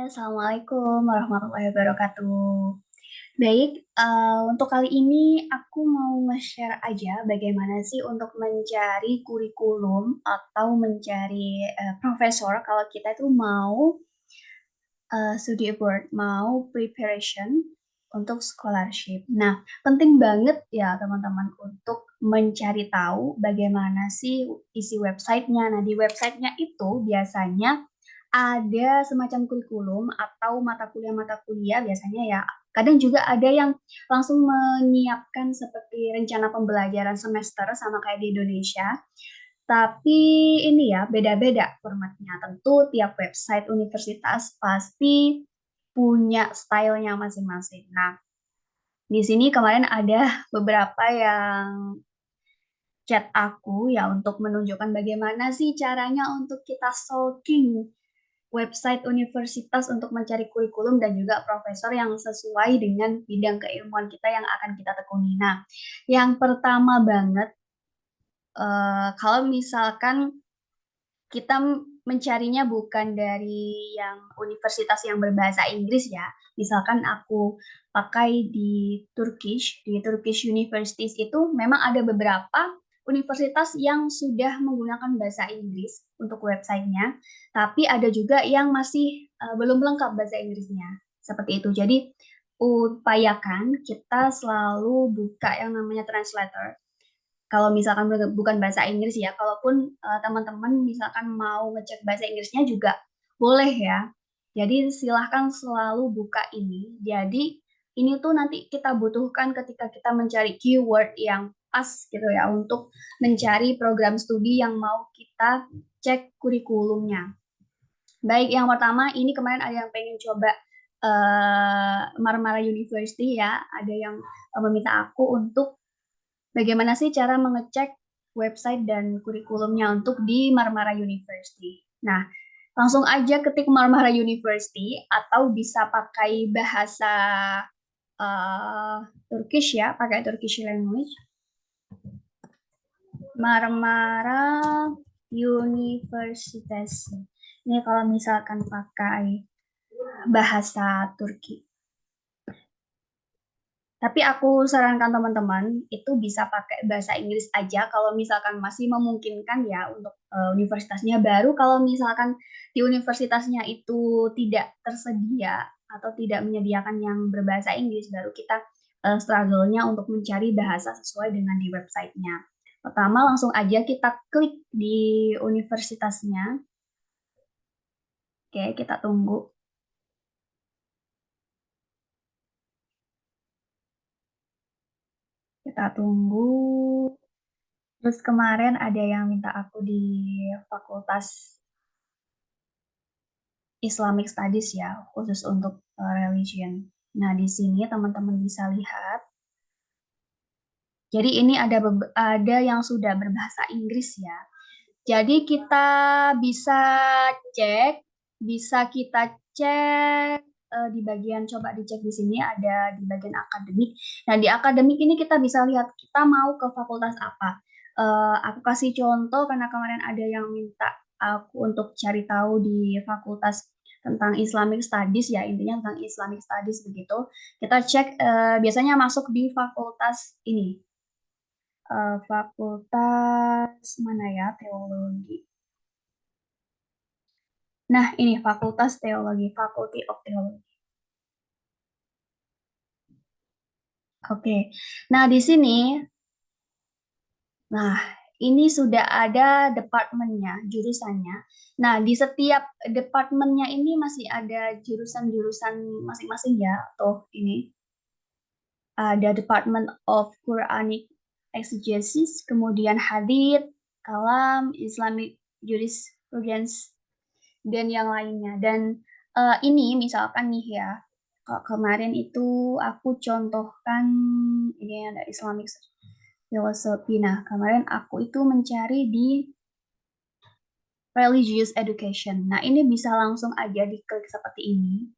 Assalamualaikum warahmatullahi wabarakatuh. Baik, untuk kali ini aku mau nge-share aja bagaimana sih untuk mencari kurikulum atau mencari, profesor kalau kita itu mau, studi abroad, mau preparation untuk scholarship. Nah, penting banget ya teman-teman untuk mencari tahu bagaimana sih isi websitenya. Nah, di websitenya itu biasanya ada semacam kurikulum atau mata kuliah biasanya ya. Kadang juga ada yang langsung menyiapkan seperti rencana pembelajaran semester sama kayak di Indonesia. Tapi ini ya beda-beda formatnya. Tentu tiap website universitas pasti punya stylenya masing-masing. Nah, di sini kemarin ada beberapa yang chat aku ya untuk menunjukkan bagaimana sih caranya untuk kita stalking website universitas untuk mencari kurikulum dan juga profesor yang sesuai dengan bidang keilmuan kita yang akan kita tekuni. Nah, yang pertama banget, kalau misalkan kita mencarinya bukan dari yang universitas yang berbahasa Inggris ya. Misalkan aku pakai di Turkish Universities itu memang ada beberapa universitas yang sudah menggunakan bahasa Inggris untuk websitenya, tapi ada juga yang masih belum lengkap bahasa Inggrisnya. Seperti itu. Jadi upayakan kita selalu buka yang namanya translator kalau misalkan bukan bahasa Inggris ya, kalaupun teman-teman misalkan mau ngecek bahasa Inggrisnya juga boleh ya. Jadi silahkan selalu buka ini. Jadi ini tuh nanti kita butuhkan ketika kita mencari keyword yang pas gitu ya untuk mencari program studi yang mau kita cek kurikulumnya. Baik, yang pertama ini kemarin ada yang pengen coba Marmara University ya, ada yang meminta aku untuk bagaimana sih cara mengecek website dan kurikulumnya untuk di Marmara University? Nah, langsung aja ketik Marmara University atau bisa pakai bahasa uh, Turkish ya, pakai Turkish language. Marmara University. Ini kalau misalkan pakai bahasa Turki. Tapi aku sarankan teman-teman itu bisa pakai bahasa Inggris aja kalau misalkan masih memungkinkan ya untuk universitasnya. Baru kalau misalkan di universitasnya itu tidak tersedia atau tidak menyediakan yang berbahasa Inggris, baru kita struggle-nya untuk mencari bahasa sesuai dengan di websitenya. Pertama langsung aja kita klik di universitasnya. Oke, kita tunggu. Kita tunggu. Terus kemarin ada yang minta aku di Fakultas Islamic Studies ya, khusus untuk religion. Nah, di sini teman-teman bisa lihat. Jadi ini ada yang sudah berbahasa Inggris ya. Jadi kita bisa cek, bisa kita cek di bagian coba dicek di sini ada di bagian akademik. Nah, di akademik ini kita bisa lihat kita mau ke fakultas apa. Aku kasih contoh karena kemarin ada yang minta aku untuk cari tahu di fakultas tentang Islamic Studies ya, intinya tentang Islamic Studies begitu. Kita cek biasanya masuk di fakultas ini. Fakultas mana ya? Teologi. Nah, ini Fakultas Teologi, Faculty of Theology. Oke. Nah, di sini, nah, ini sudah ada departemennya, jurusannya. Nah, di setiap departemennya ini masih ada jurusan-jurusan masing-masing ya. Tuh, ini ada Department of Quranic Exegesis, kemudian Hadith, Kalam, Islamic Jurisprudence, dan yang lainnya. Dan ini misalkan nih ya, kemarin itu aku contohkan ini ada Islamic Philosophy. Nah, kemarin aku itu mencari di Religious Education. Nah, ini bisa langsung aja diklik seperti ini.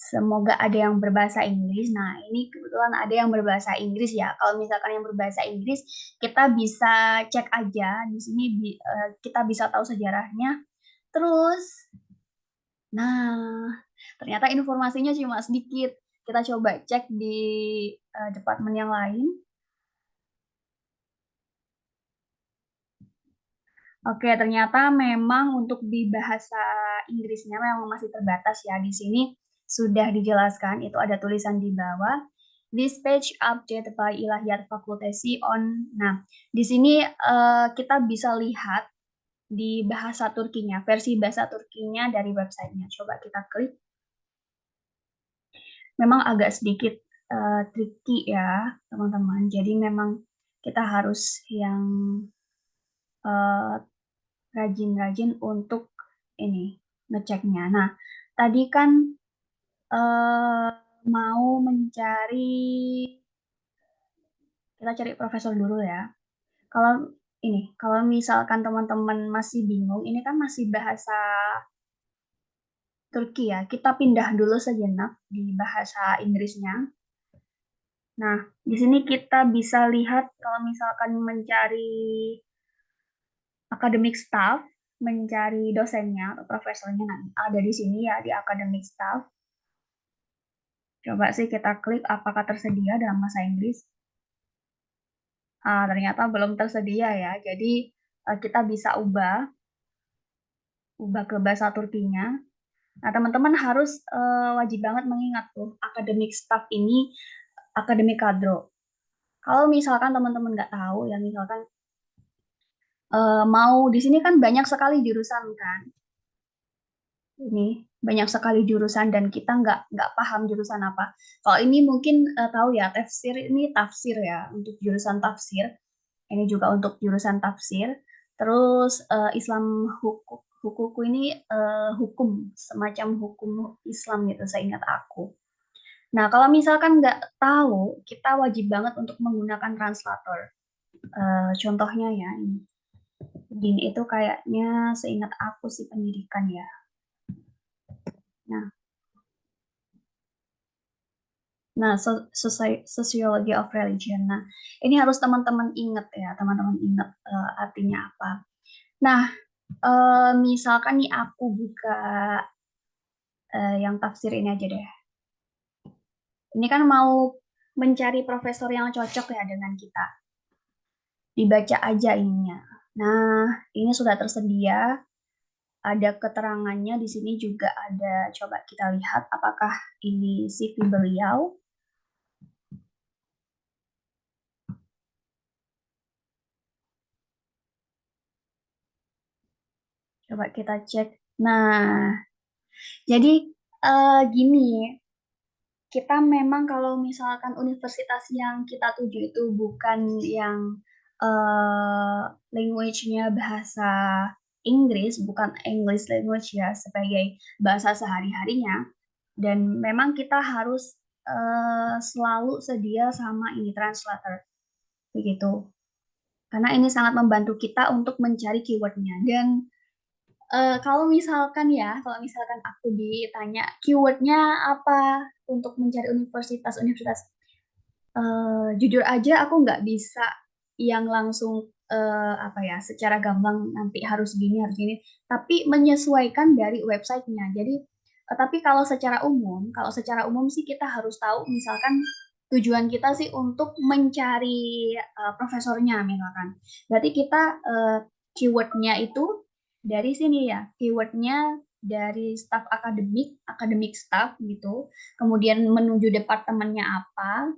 Semoga ada yang berbahasa Inggris. Nah, ini kebetulan ada yang berbahasa Inggris ya. Kalau misalkan yang berbahasa Inggris, kita bisa cek aja di sini kita bisa tahu sejarahnya. Terus Nah, ternyata informasinya cuma sedikit. Kita coba cek di departemen yang lain. Oke, ternyata memang untuk di bahasa Inggrisnya memang masih terbatas ya. Di sini sudah dijelaskan, itu ada tulisan di bawah. This page updated by Ilahiyat Fakultesi on. Nah, di sini kita bisa lihat di bahasa Turkinya, versi bahasa Turkinya dari websitenya. Coba kita klik. Memang agak sedikit tricky ya, teman-teman. Jadi memang kita harus yang eh, rajin-rajin untuk ini ngeceknya. Nah, tadi kan eh, mau mencari, kita cari profesor dulu ya. Kalau kalau misalkan teman-teman masih bingung, ini kan masih bahasa Turki ya. Kita pindah dulu sejenak di bahasa Inggrisnya. Nah, di sini kita bisa lihat kalau misalkan mencari academic staff, mencari dosennya atau profesornya, nah, ada di sini ya di academic staff. Coba sih kita klik apakah tersedia dalam bahasa Inggris. Ternyata belum tersedia ya. Jadi kita bisa ubah ke bahasa Turkinya. Nah, teman-teman harus wajib banget mengingat tuh academic staff ini akademik kadro. Kalau misalkan teman-teman nggak tahu ya, misalkan mau di sini kan banyak sekali jurusan kan. Ini banyak sekali jurusan dan kita nggak paham jurusan apa. Kalau ini mungkin tahu ya, tafsir ini tafsir ya untuk jurusan tafsir. Ini juga untuk jurusan tafsir. Terus Islam hukuku ini hukum, semacam hukum Islam gitu, saya ingat aku. Nah, kalau misalkan nggak tahu, kita wajib banget untuk menggunakan translator. Contohnya ya, ini. Din itu kayaknya seingat aku sih pendidikan ya. Nah, nah, sociology of religion. Nah, ini harus teman-teman ingat ya, teman-teman ingat artinya apa. Nah, misalkan nih aku buka yang tafsir ini aja deh. Ini kan mau mencari profesor yang cocok ya dengan kita. Dibaca aja ininya. Nah, ini sudah tersedia. Ada keterangannya di sini juga ada. Coba kita lihat apakah ini CV beliau. Coba kita cek. Nah, jadi gini, kita memang kalau misalkan universitas yang kita tuju itu bukan yang language-nya bahasa Inggris, bukan English language ya sebagai bahasa sehari-harinya, dan memang kita harus selalu sedia sama ini translator begitu. Karena ini sangat membantu kita untuk mencari keywordnya. Dan kalau misalkan aku ditanya keywordnya apa untuk mencari universitas-universitas, jujur aja aku nggak bisa yang langsung apa ya secara gamblang nanti harus gini, tapi menyesuaikan dari websitenya. Jadi, tapi kalau secara umum sih kita harus tahu misalkan tujuan kita sih untuk mencari profesornya misalkan. Berarti kita keywordnya itu dari sini ya, keywordnya dari staff akademik, akademik staff gitu. Kemudian menuju departemennya apa,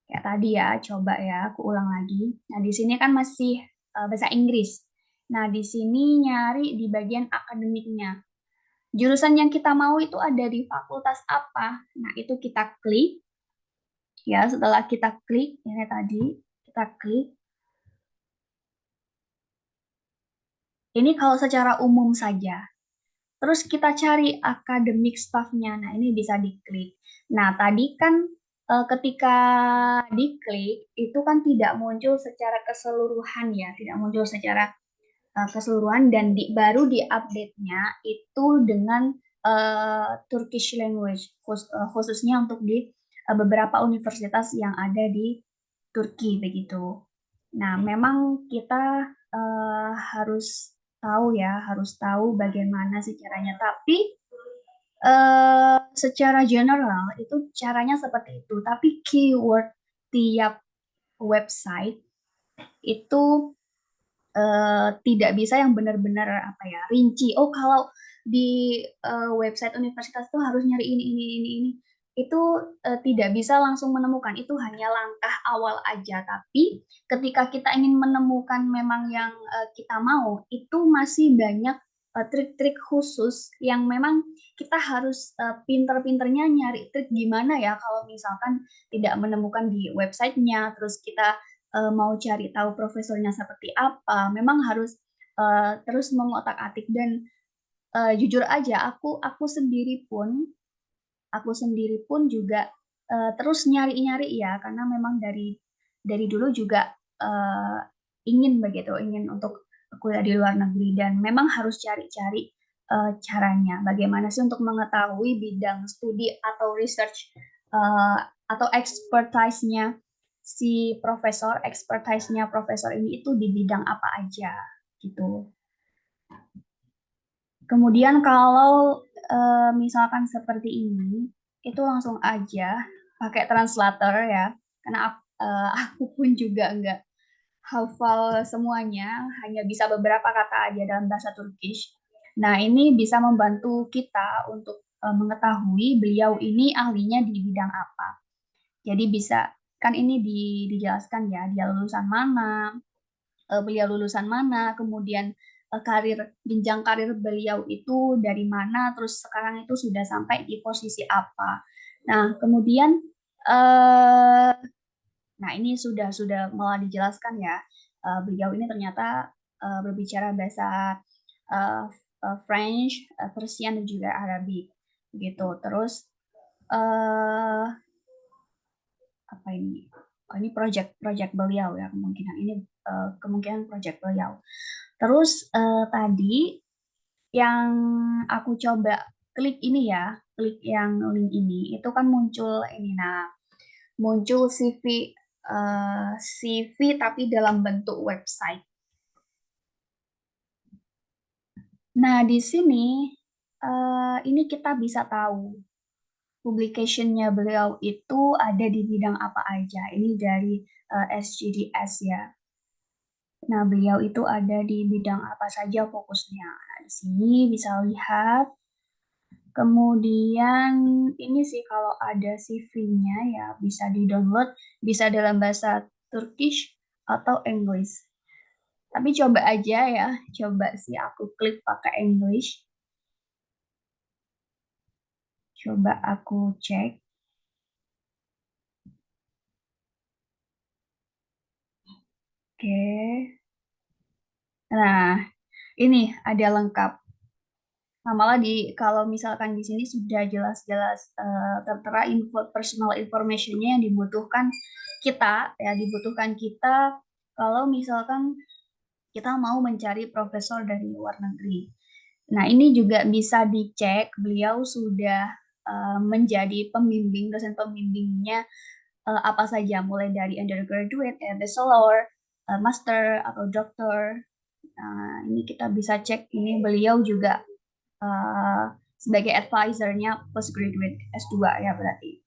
kayak tadi ya, coba ya, aku ulang lagi. Nah, di sini kan masih bahasa Inggris. Nah, di sini nyari di bagian akademiknya. Jurusan yang kita mau itu ada di fakultas apa? Nah, itu kita klik. Ya, setelah kita klik, ini tadi, kita klik. Ini kalau secara umum saja. Terus kita cari akademik staff-nya. Nah, ini bisa diklik. Nah, tadi kan ketika diklik, itu kan tidak muncul secara keseluruhan ya, tidak muncul secara keseluruhan dan baru di update-nya itu dengan Turkish language, khususnya untuk di beberapa universitas yang ada di Turki begitu. Nah, memang kita harus tahu ya, harus tahu bagaimana sih caranya. Tapi Secara general itu caranya seperti itu, tapi keyword tiap website itu tidak bisa yang benar-benar apa ya rinci. Oh, kalau di website universitas itu harus nyari ini. Itu tidak bisa langsung menemukan. Itu hanya langkah awal aja. Tapi ketika kita ingin menemukan memang yang kita mau, itu masih banyak trik-trik khusus yang memang kita harus pinter-pinternya nyari trik gimana ya kalau misalkan tidak menemukan di websitenya, terus kita mau cari tahu profesornya seperti apa, memang harus terus mengotak-atik dan jujur aja aku sendiri pun juga terus nyari-nyari ya karena memang dari dulu juga uh, ingin untuk kuliah di luar negeri dan memang harus cari-cari caranya bagaimana sih untuk mengetahui bidang studi atau research uh, atau expertise-nya profesor ini itu di bidang apa aja gitu. Kemudian kalau misalkan seperti ini, itu langsung aja pakai translator ya, karena aku pun juga nggak hafal semuanya, hanya bisa beberapa kata aja dalam bahasa Turkish. Nah, ini bisa membantu kita untuk mengetahui beliau ini ahlinya di bidang apa. Jadi bisa, kan ini dijelaskan ya, dia lulusan mana, beliau lulusan mana, kemudian jenjang karir beliau itu dari mana, terus sekarang itu sudah sampai di posisi apa. Nah, kemudian eh nah ini sudah malah dijelaskan ya. Beliau ini ternyata berbicara bahasa eh, French, Persian dan juga Arabic gitu. Terus eh apa ini? Oh, ini project beliau ya kemungkinan ini kemungkinan project beliau. Terus tadi yang aku coba klik ini ya, klik yang link ini, itu kan muncul ini. Nah, muncul CV tapi dalam bentuk website. Nah, di sini ini kita bisa tahu publicationnya beliau itu ada di bidang apa aja. Ini dari SGDS ya. Nah, beliau itu ada di bidang apa saja fokusnya. Nah, di sini bisa lihat. Kemudian ini sih kalau ada CV-nya ya bisa di-download, bisa dalam bahasa Turkish atau English. Tapi coba aja ya, coba sih aku klik pakai English. Coba aku cek. Oke. Nah, ini ada lengkap. Nah, malah kalau misalkan di sini sudah jelas-jelas tertera personal information-nya yang dibutuhkan kita kalau misalkan kita mau mencari profesor dari luar negeri. Nah, ini juga bisa dicek beliau sudah menjadi dosen pembimbingnya apa saja, mulai dari undergraduate, bachelor, master, atau doktor. Nah, ini kita bisa cek ini beliau juga uh, sebagai advisernya postgraduate S2 ya berarti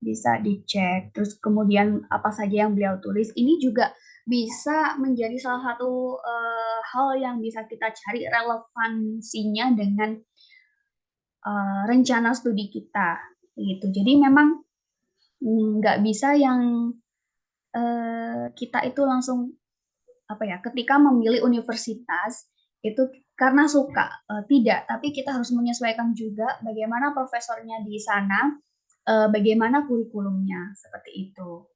bisa dicek. Terus kemudian apa saja yang beliau tulis ini juga bisa menjadi salah satu hal yang bisa kita cari relevansinya dengan rencana studi kita gitu. Jadi memang nggak bisa yang kita itu langsung apa ya ketika memilih universitas itu karena suka tidak, tapi kita harus menyesuaikan juga bagaimana profesornya di sana, bagaimana kurikulumnya seperti itu.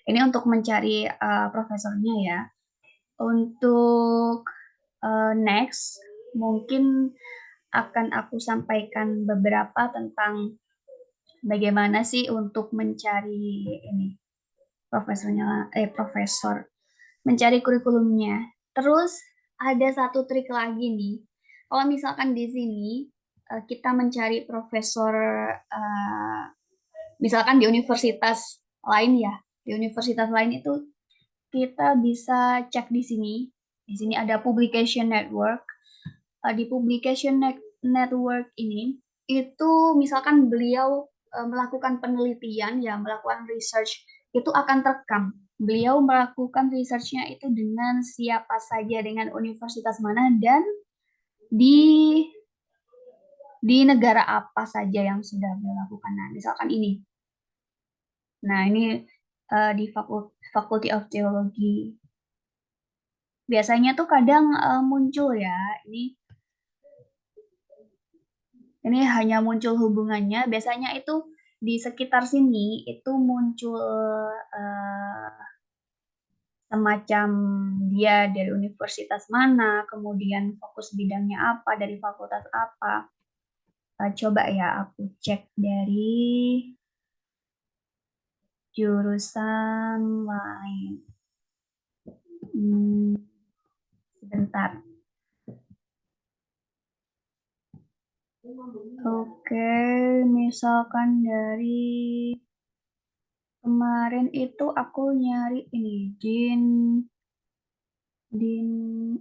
Ini untuk mencari profesornya ya. Untuk next mungkin akan aku sampaikan beberapa tentang bagaimana sih untuk mencari ini profesor mencari kurikulumnya. Terus ada satu trik lagi nih. Kalau misalkan di sini kita mencari profesor eh, misalkan di universitas lain ya, di universitas lain itu kita bisa cek di sini. Di sini ada publication network. Di publication network ini itu misalkan beliau melakukan penelitian ya, melakukan research itu akan terekam. Beliau melakukan researchnya itu dengan siapa saja, dengan universitas mana dan di negara apa saja yang sudah beliau lakukan. Nah, misalkan ini. Nah, ini di Faculty of Theology. Biasanya tuh kadang muncul ya, ini hanya muncul hubungannya. Biasanya itu di sekitar sini itu muncul eh, semacam dia dari universitas mana, kemudian fokus bidangnya apa, dari fakultas apa. Coba ya aku cek dari jurusan lain. Hmm, sebentar. Oke, misalkan dari kemarin itu aku nyari ini Din hmm,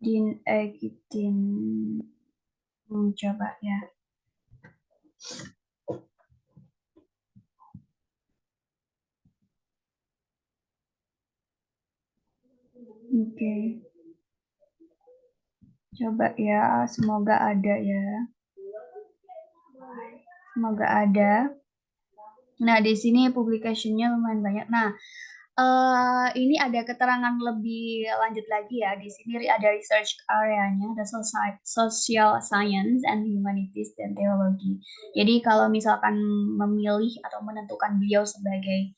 Din Egitin. Coba ya. Oke, coba ya. Semoga ada ya. Semoga ada. Nah, di sini publication-nya lumayan banyak. Nah, ini ada keterangan lebih lanjut lagi ya. Di sini ada research area-nya, ada social science and humanities dan teologi. Jadi kalau misalkan memilih atau menentukan beliau sebagai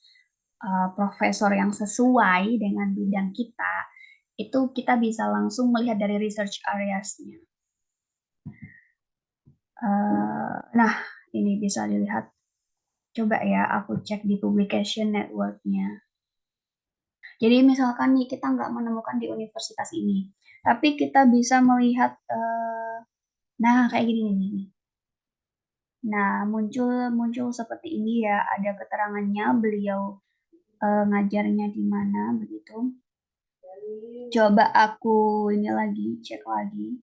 profesor yang sesuai dengan bidang kita, itu kita bisa langsung melihat dari research areas-nya. Nah, ini bisa dilihat. Coba ya, aku cek di publication network-nya. Jadi misalkan nih kita nggak menemukan di universitas ini, tapi kita bisa melihat, nah kayak gini nih. Nah muncul muncul seperti ini ya, ada keterangannya beliau ngajarnya di mana begitu. Coba aku ini lagi cek lagi.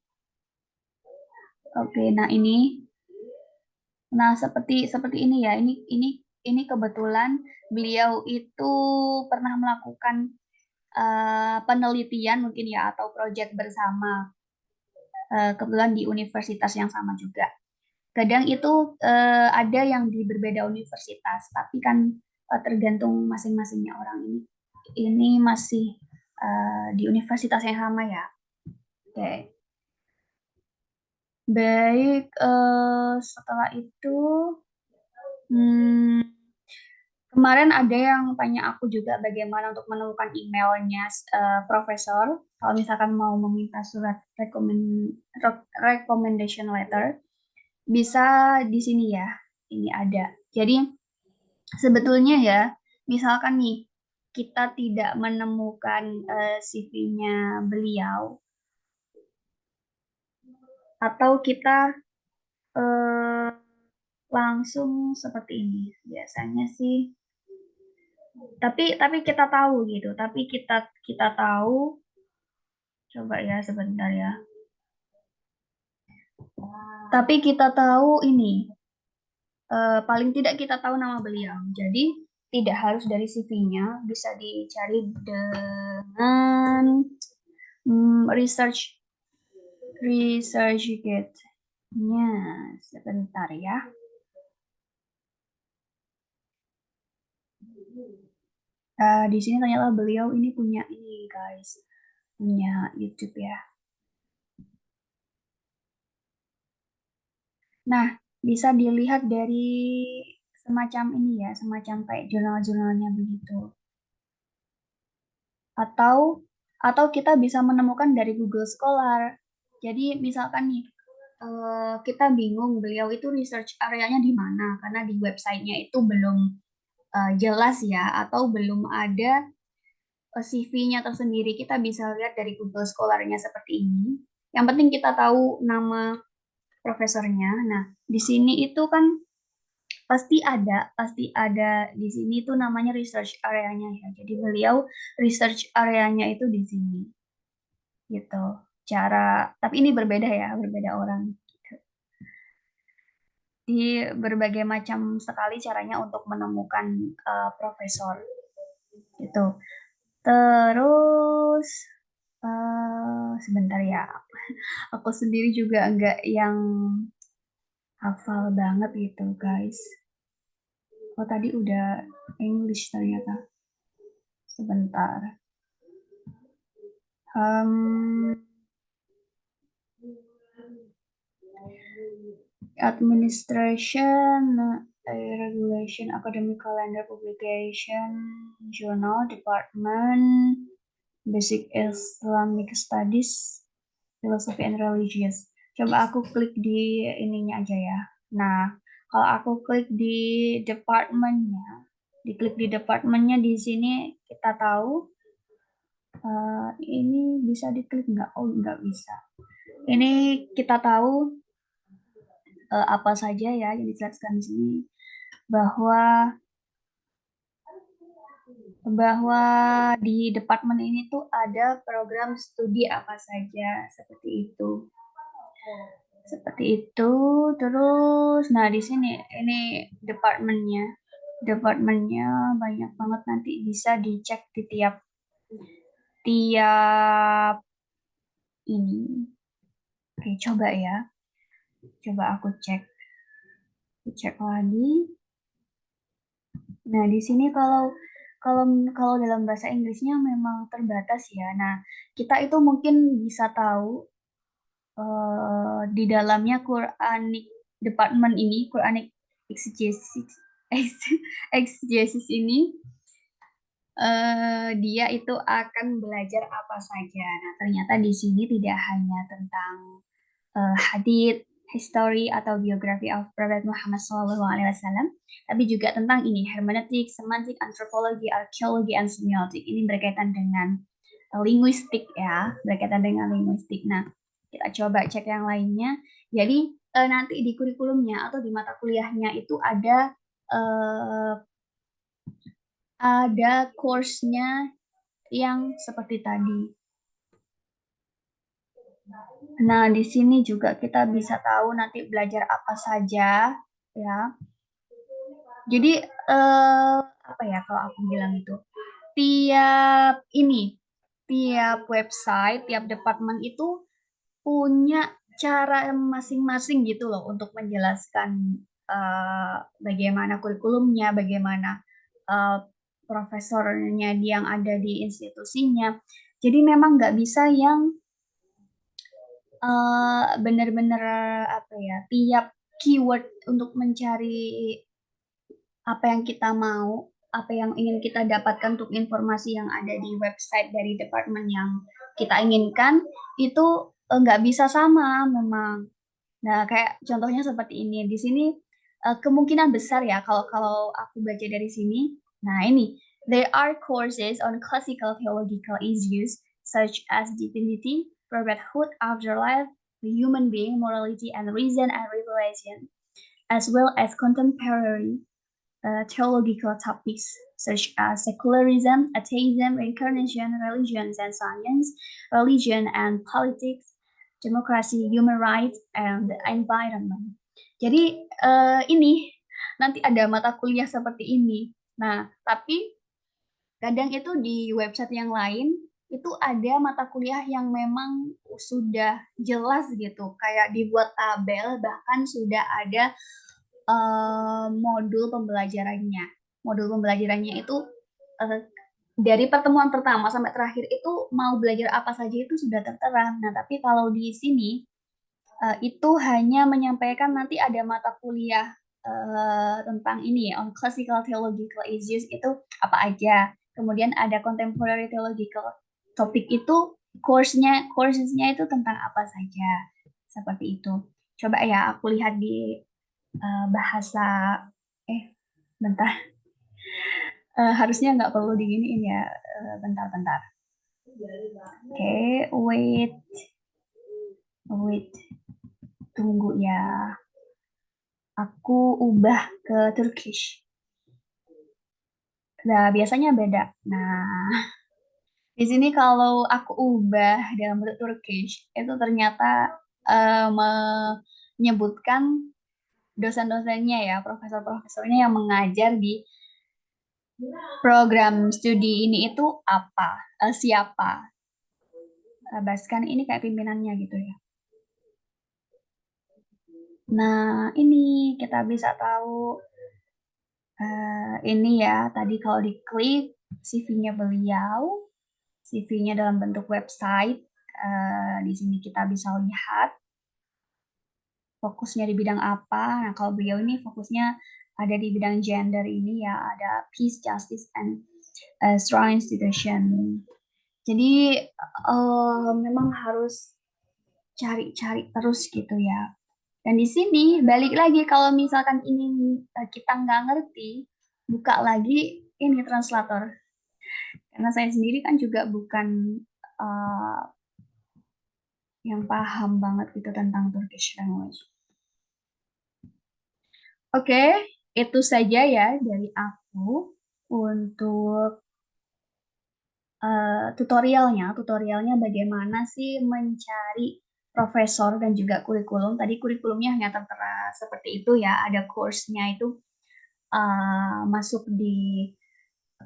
Oke, nah ini, nah seperti seperti ini ya. Ini kebetulan beliau itu pernah melakukan penelitian mungkin ya atau proyek bersama kebetulan di universitas yang sama juga. Kadang itu ada yang di berbeda universitas, tapi kan tergantung masing-masingnya orang ini. Ini masih di universitas yang sama ya. Oke. Baik, setelah itu hmm, kemarin ada yang tanya aku juga bagaimana untuk menemukan emailnya profesor. Kalau misalkan mau meminta surat recommendation letter, bisa di sini ya. Ini ada. Jadi sebetulnya ya, misalkan nih kita tidak menemukan CV-nya beliau atau kita eh, langsung seperti ini. Biasanya sih, tapi kita tahu gitu. Tapi kita kita tahu. Coba ya sebentar ya. Tapi kita tahu ini, paling tidak kita tahu nama beliau. Jadi tidak harus dari CV-nya, bisa dicari dengan research Gate-nya. Sebentar ya. Di sini ternyata beliau ini punya ini guys, punya YouTube ya. Nah, bisa dilihat dari semacam ini ya, semacam kayak jurnal-jurnalnya begitu. Atau kita bisa menemukan dari Google Scholar. Jadi misalkan nih kita bingung beliau itu research areanya di mana karena di websitenya itu belum jelas ya atau belum ada CV-nya tersendiri. Kita bisa lihat dari Google Scholar-nya seperti ini. Yang penting kita tahu nama profesornya. Nah, di sini itu kan pasti ada di sini tuh namanya research area-nya ya. Jadi beliau research area-nya itu di sini gitu. Tapi ini berbeda ya, berbeda orang. Gitu. Di berbagai macam sekali caranya untuk menemukan profesor itu. Terus sebentar ya, aku sendiri juga enggak yang hafal banget gitu guys. Oh tadi udah English ternyata. Sebentar. Um, Administration, regulation, academic calendar, publication, journal, department, basic Islamic studies, philosophy and religious. Coba aku klik di ininya aja ya. Nah, kalau aku klik di departmentnya, diklik di departmentnya di sini kita tahu ini bisa diklik nggak? Oh, nggak bisa. Ini kita tahu apa saja ya yang dijelaskan di sini bahwa bahwa di departemen ini tuh ada program studi apa saja seperti itu. Seperti itu. Terus nah di sini ini departemennya. Departemennya banyak banget nanti bisa dicek di tiap tiap ini. Oke, coba ya. Coba aku cek. Cek lagi. Nah, di sini kalau kalau dalam bahasa Inggrisnya memang terbatas ya. Nah, kita itu mungkin bisa tahu di dalamnya Quranic Department ini, Quranic Exegesis, Exegesis ini dia itu akan belajar apa saja. Nah, ternyata di sini tidak hanya tentang hadith, history atau biografi of Prophet Muhammad SAW, tapi juga tentang ini hermeneutik, semantik, antropologi, arkeologi, and semiotik. Ini berkaitan dengan linguistik ya, berkaitan dengan linguistik. Nah, kita coba cek yang lainnya. Jadi nanti di kurikulumnya atau di mata kuliahnya itu uh, ada course-nya yang seperti tadi. Nah, di sini juga kita bisa tahu nanti belajar apa saja, ya. Jadi, apa ya kalau aku bilang itu, tiap ini, tiap website, tiap departemen itu punya cara masing-masing gitu loh untuk menjelaskan bagaimana kurikulumnya, bagaimana eh, profesornya yang ada di institusinya. Jadi memang nggak bisa yang benar-benar apa ya, tiap keyword untuk mencari apa yang kita mau, apa yang ingin kita dapatkan untuk informasi yang ada di website dari departemen yang kita inginkan, itu nggak bisa sama memang. Nah, kayak contohnya seperti ini. Di sini kemungkinan besar ya kalau kalau aku baca dari sini. Nah, ini there are courses on classical theological issues such as divinity, prophethood, afterlife, the human being, morality and reason and revelation, as well as contemporary theological topics such as secularism, atheism, reincarnation, religions and science, religion and politics, democracy, human rights, and environment. Jadi ini nanti ada mata kuliah seperti ini. Nah, tapi kadang itu di website yang lain itu ada mata kuliah yang memang sudah jelas gitu, kayak dibuat tabel, bahkan sudah ada modul pembelajarannya. Modul pembelajarannya itu uh, dari pertemuan pertama sampai terakhir itu mau belajar apa saja itu sudah tertera. Nah, tapi kalau di sini itu hanya menyampaikan nanti ada mata kuliah tentang ini ya, on classical theological issues itu apa aja. Kemudian ada contemporary theological topik itu courses-nya itu tentang apa saja. Seperti itu. Coba ya aku lihat di bahasa bentar. Harusnya nggak perlu diginiin ya. Bentar-bentar. Oke, wait, tunggu ya. aku ubah ke Turkish. Nah, biasanya beda. Nah, di sini kalau aku ubah dalam bentuk Turkish, itu ternyata menyebutkan dosen-dosennya ya, profesor-profesornya yang mengajar di program studi ini itu apa, siapa. Bahkan ini kayak pimpinannya gitu ya. Nah, ini kita bisa tahu ini ya, tadi kalau diklik CV-nya beliau, CV-nya dalam bentuk website. Di sini kita bisa lihat fokusnya di bidang apa. Nah, kalau beliau ini fokusnya ada di bidang gender ini ya, ada peace, justice, and strong institution. Jadi memang harus cari-cari terus gitu ya. Dan di sini balik lagi kalau misalkan ini kita nggak ngerti, buka lagi ini translator. Karena saya sendiri kan juga bukan uh, yang paham banget gitu tentang Turkish language. Oke, itu saja ya dari aku untuk tutorialnya bagaimana sih mencari profesor dan juga kurikulum. Tadi kurikulumnya hanya tertera seperti itu ya, ada course-nya itu masuk di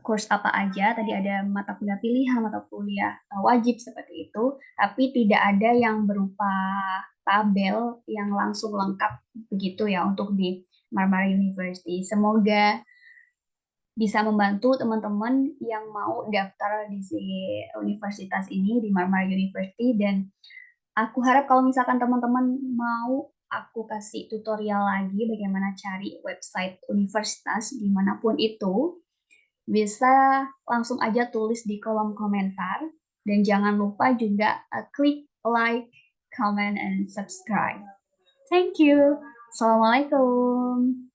course apa aja. Tadi ada mata kuliah pilihan, mata kuliah wajib seperti itu, tapi tidak ada yang berupa tabel yang langsung lengkap begitu ya untuk di Marmara University. Semoga bisa membantu teman-teman yang mau daftar di si universitas ini di Marmara University, dan aku harap kalau misalkan teman-teman mau aku kasih tutorial lagi bagaimana cari website universitas dimanapun itu, bisa langsung aja tulis di kolom komentar, dan jangan lupa juga klik like, comment, and subscribe. Thank you. Assalamualaikum.